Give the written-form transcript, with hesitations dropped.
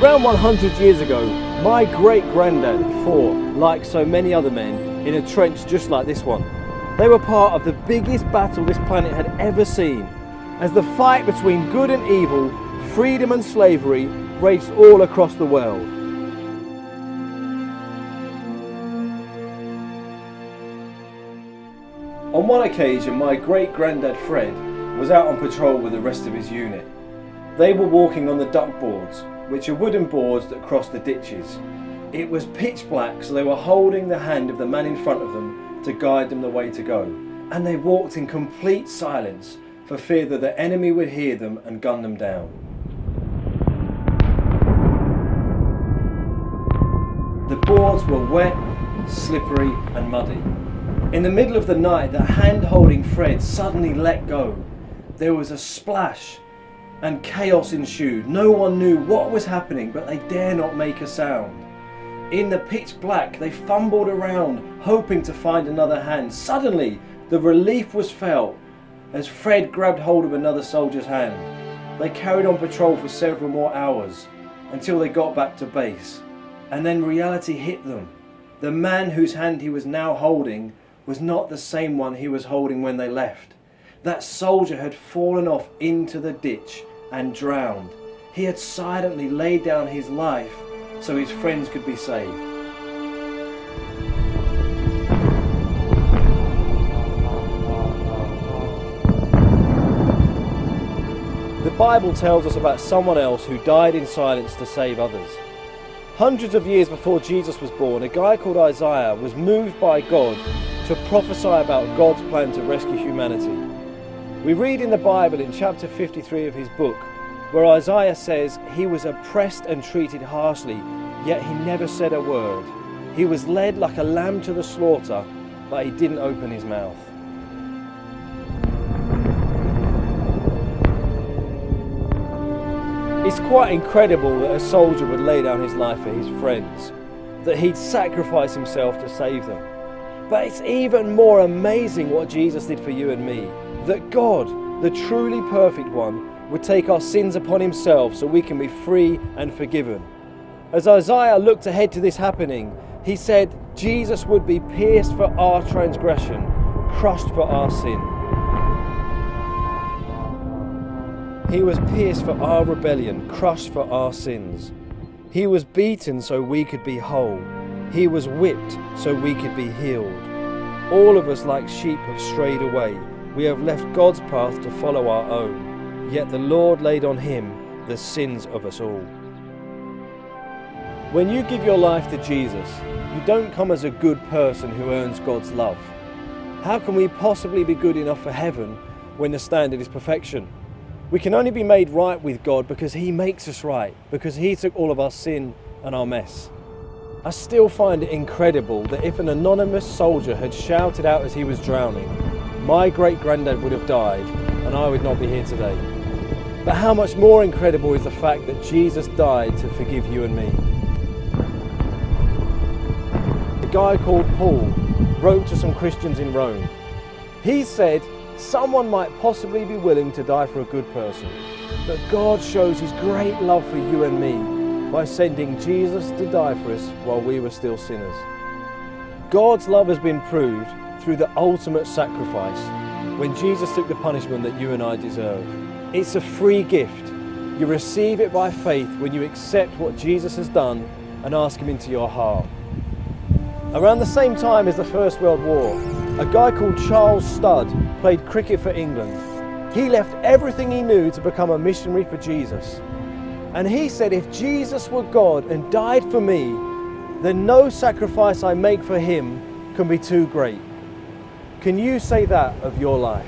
Around 100 years ago, my great-granddad fought, like so many other men, in a trench just like this one. They were part of the biggest battle this planet had ever seen, as the fight between good and evil, freedom and slavery, raged all across the world. On one occasion, my great-granddad Fred was out on patrol with the rest of his unit. They were walking on the duck boards, which are wooden boards that cross the ditches. It was pitch black, so they were holding the hand of the man in front of them to guide them the way to go. And they walked in complete silence for fear that the enemy would hear them and gun them down. The boards were wet, slippery and muddy. In the middle of the night, the hand holding Fred suddenly let go. There was a splash and chaos ensued. No one knew what was happening, but they dare not make a sound. In the pitch black, they fumbled around, hoping to find another hand. Suddenly, the relief was felt as Fred grabbed hold of another soldier's hand. They carried on patrol for several more hours until they got back to base. And then reality hit them. The man whose hand he was now holding was not the same one he was holding when they left. That soldier had fallen off into the ditch and drowned. He had silently laid down his life so his friends could be saved. The Bible tells us about someone else who died in silence to save others. Hundreds of years before Jesus was born, a guy called Isaiah was moved by God to prophesy about God's plan to rescue humanity. We read in the Bible in chapter 53 of his book, where Isaiah says he was oppressed and treated harshly, yet he never said a word. He was led like a lamb to the slaughter, but he didn't open his mouth. It's quite incredible that a soldier would lay down his life for his friends, that he'd sacrifice himself to save them. But it's even more amazing what Jesus did for you and me, that God, the truly perfect one, would take our sins upon himself so we can be free and forgiven. As Isaiah looked ahead to this happening, he said Jesus would be pierced for our transgression, crushed for our sin. He was pierced for our rebellion, crushed for our sins. He was beaten so we could be whole. He was whipped so we could be healed. All of us like sheep have strayed away. We have left God's path to follow our own. Yet the Lord laid on him the sins of us all. When you give your life to Jesus, you don't come as a good person who earns God's love. How can we possibly be good enough for heaven when the standard is perfection? We can only be made right with God because he makes us right, because he took all of our sin and our mess. I still find it incredible that if an anonymous soldier had shouted out as he was drowning, my great-granddad would have died and I would not be here today. But how much more incredible is the fact that Jesus died to forgive you and me. A guy called Paul wrote to some Christians in Rome. He said, someone might possibly be willing to die for a good person, but God shows his great love for you and me by sending Jesus to die for us while we were still sinners. God's love has been proved through the ultimate sacrifice, when Jesus took the punishment that you and I deserve. It's a free gift. You receive it by faith when you accept what Jesus has done and ask him into your heart. Around the same time as the First World War, a guy called Charles Studd played cricket for England. He left everything he knew to become a missionary for Jesus. And he said, if Jesus were God and died for me, then no sacrifice I make for him can be too great. Can you say that of your life?